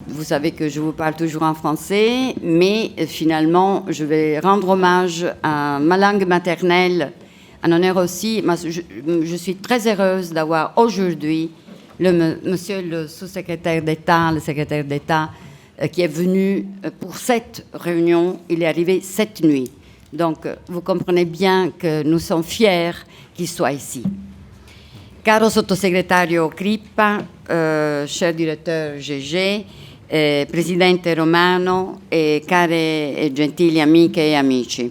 vous savez que je vous parle toujours en français, mais finalement, je vais rendre hommage à ma langue maternelle, en honneur aussi. Je suis très heureuse d'avoir aujourd'hui monsieur le sous-secrétaire d'État, le secrétaire d'État, qui est venu pour cette réunion. Il est arrivé cette nuit. Donc, vous comprenez bien que nous sommes fiers qu'il soit ici. Caro sottosegretario Crippa, cher direttore Gégé, presidente Romano e care e gentili amiche e amici.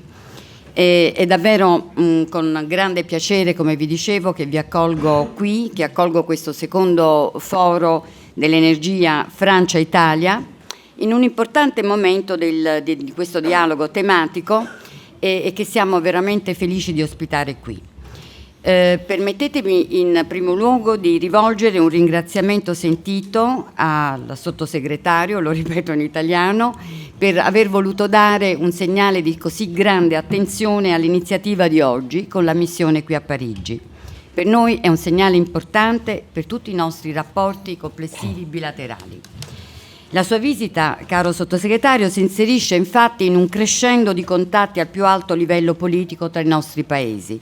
È davvero con grande piacere, come vi dicevo, che vi accolgo qui, che accolgo questo secondo foro dell'energia Francia-Italia, in un importante momento di questo dialogo tematico e che siamo veramente felici di ospitare qui. Permettetemi in primo luogo di rivolgere un ringraziamento sentito al sottosegretario, lo ripeto in italiano, per aver voluto dare un segnale di così grande attenzione all'iniziativa di oggi con la missione qui a Parigi. Per noi è un segnale importante per tutti i nostri rapporti complessivi bilaterali. La sua visita, caro sottosegretario, si inserisce infatti in un crescendo di contatti al più alto livello politico tra i nostri paesi.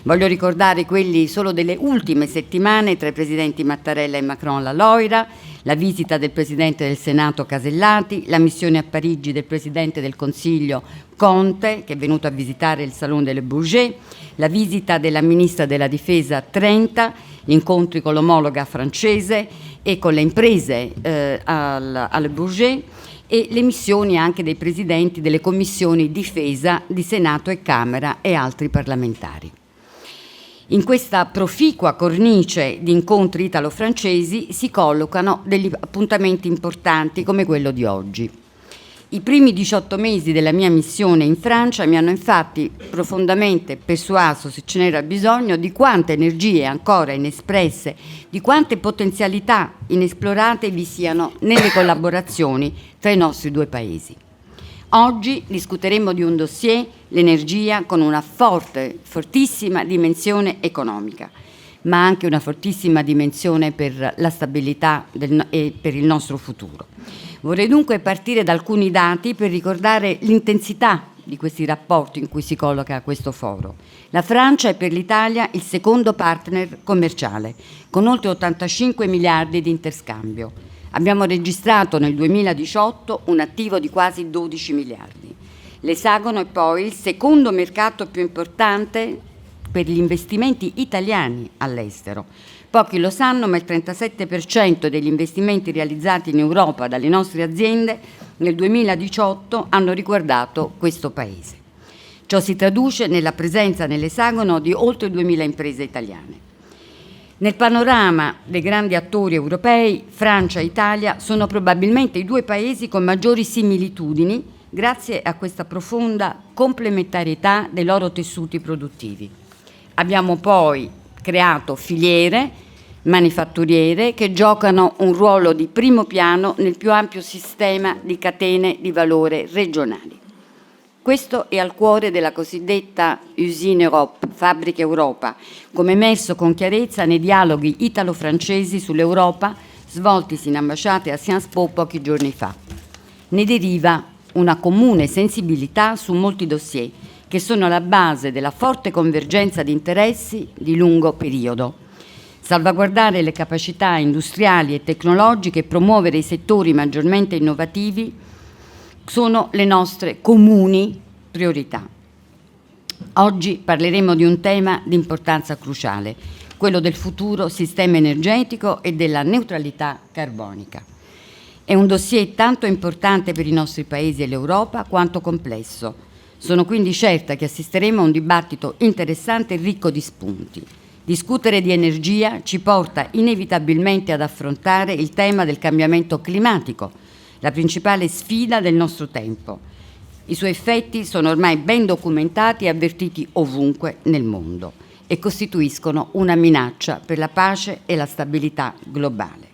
Voglio ricordare quelli solo delle ultime settimane tra i presidenti Mattarella e Macron alla Loira, la visita del presidente del Senato Casellati, la missione a Parigi del presidente del Consiglio Conte, che è venuto a visitare il Salon de Le Bourget, la visita della ministra della Difesa Trenta, gli incontri con l'omologa francese e con le imprese a Le Bourget, e le missioni anche dei presidenti delle commissioni difesa di Senato e Camera e altri parlamentari. In questa proficua cornice di incontri italo-francesi si collocano degli appuntamenti importanti come quello di oggi. I primi 18 mesi della mia missione in Francia mi hanno infatti profondamente persuaso, se ce n'era bisogno, di quante energie ancora inespresse, di quante potenzialità inesplorate vi siano nelle collaborazioni tra i nostri due paesi. Oggi discuteremo di un dossier, l'energia, con una fortissima dimensione economica, ma anche una fortissima dimensione per la stabilità e per il nostro futuro. Vorrei dunque partire da alcuni dati per ricordare l'intensità di questi rapporti in cui si colloca questo foro. La Francia è per l'Italia il secondo partner commerciale, con oltre 85 miliardi di interscambio. Abbiamo registrato nel 2018 un attivo di quasi 12 miliardi. L'Esagono è poi il secondo mercato più importante per gli investimenti italiani all'estero. Pochi lo sanno, ma il 37% degli investimenti realizzati in Europa dalle nostre aziende nel 2018 hanno riguardato questo Paese. Ciò si traduce nella presenza nell'Esagono di oltre 2.000 imprese italiane. Nel panorama dei grandi attori europei, Francia e Italia sono probabilmente i due paesi con maggiori similitudini grazie a questa profonda complementarietà dei loro tessuti produttivi. Abbiamo poi creato filiere manifatturiere che giocano un ruolo di primo piano nel più ampio sistema di catene di valore regionali. Questo è al cuore della cosiddetta Usine Europe, Fabbrica Europa, come emerso con chiarezza nei dialoghi italo-francesi sull'Europa svoltisi in ambasciata a Sciences Po pochi giorni fa. Ne deriva una comune sensibilità su molti dossier che sono alla base della forte convergenza di interessi di lungo periodo. Salvaguardare le capacità industriali e tecnologiche e promuovere i settori maggiormente innovativi sono le nostre comuni priorità. Oggi parleremo di un tema di importanza cruciale, quello del futuro sistema energetico e della neutralità carbonica. È un dossier tanto importante per i nostri paesi e l'Europa quanto complesso. Sono quindi certa che assisteremo a un dibattito interessante e ricco di spunti. Discutere di energia ci porta inevitabilmente ad affrontare il tema del cambiamento climatico, la principale sfida del nostro tempo. I suoi effetti sono ormai ben documentati e avvertiti ovunque nel mondo e costituiscono una minaccia per la pace e la stabilità globale.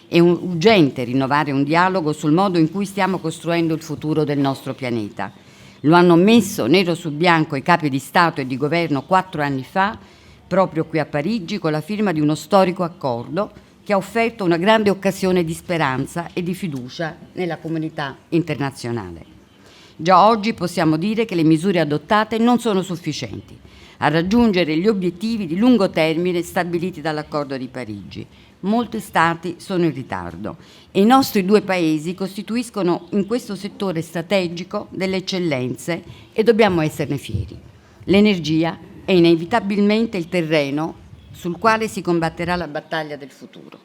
È urgente rinnovare un dialogo sul modo in cui stiamo costruendo il futuro del nostro pianeta. Lo hanno messo nero su bianco i capi di Stato e di Governo 4 anni fa, proprio qui a Parigi, con la firma di uno storico accordo che ha offerto una grande occasione di speranza e di fiducia nella comunità internazionale. Già oggi possiamo dire che le misure adottate non sono sufficienti a raggiungere gli obiettivi di lungo termine stabiliti dall'Accordo di Parigi. Molti Stati sono in ritardo e i nostri due Paesi costituiscono in questo settore strategico delle eccellenze e dobbiamo esserne fieri. L'energia è inevitabilmente il terreno sul quale si combatterà la battaglia del futuro.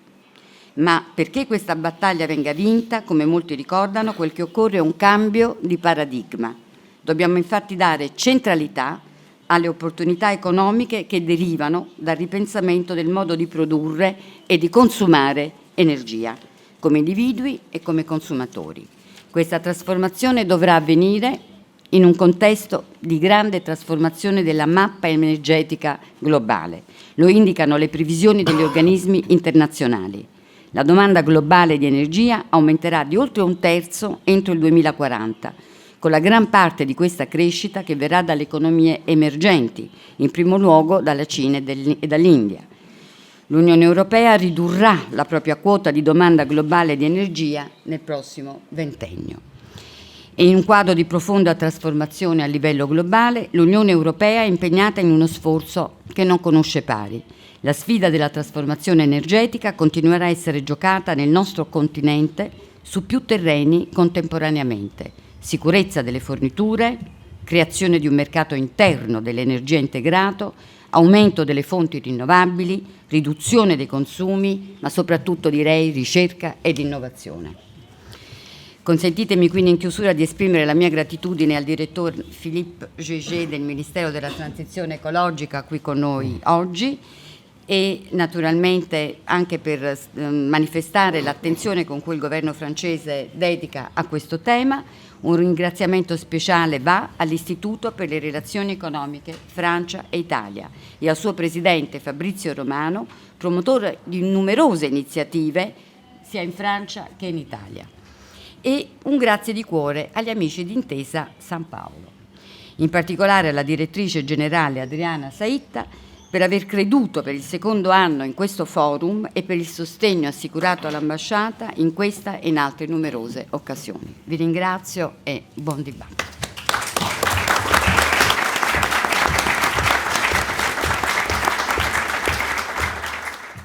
Ma perché questa battaglia venga vinta, come molti ricordano, quel che occorre è un cambio di paradigma. Dobbiamo infatti dare centralità alle opportunità economiche che derivano dal ripensamento del modo di produrre e di consumare energia, come individui e come consumatori. Questa trasformazione dovrà avvenire in un contesto di grande trasformazione della mappa energetica globale. Lo indicano le previsioni degli organismi internazionali. La domanda globale di energia aumenterà di oltre un terzo entro il 2040, con la gran parte di questa crescita che verrà dalle economie emergenti, in primo luogo dalla Cina e dall'India. L'Unione Europea ridurrà la propria quota di domanda globale di energia nel prossimo ventennio. E in un quadro di profonda trasformazione a livello globale, l'Unione Europea è impegnata in uno sforzo che non conosce pari. La sfida della trasformazione energetica continuerà a essere giocata nel nostro continente su più terreni contemporaneamente: sicurezza delle forniture, creazione di un mercato interno dell'energia integrato, aumento delle fonti rinnovabili, riduzione dei consumi, ma soprattutto direi ricerca ed innovazione. Consentitemi quindi in chiusura di esprimere la mia gratitudine al direttore Philippe Gégé del Ministero della Transizione Ecologica qui con noi oggi e naturalmente anche per manifestare l'attenzione con cui il governo francese dedica a questo tema. Un ringraziamento speciale va all'Istituto per le relazioni economiche Francia e Italia e al suo presidente Fabrizio Romano, promotore di numerose iniziative sia in Francia che in Italia. E un grazie di cuore agli amici di Intesa San Paolo, in particolare alla direttrice generale Adriana Saitta per aver creduto per il secondo anno in questo forum e per il sostegno assicurato all'ambasciata in questa e in altre numerose occasioni. Vi ringrazio e buon dibattito.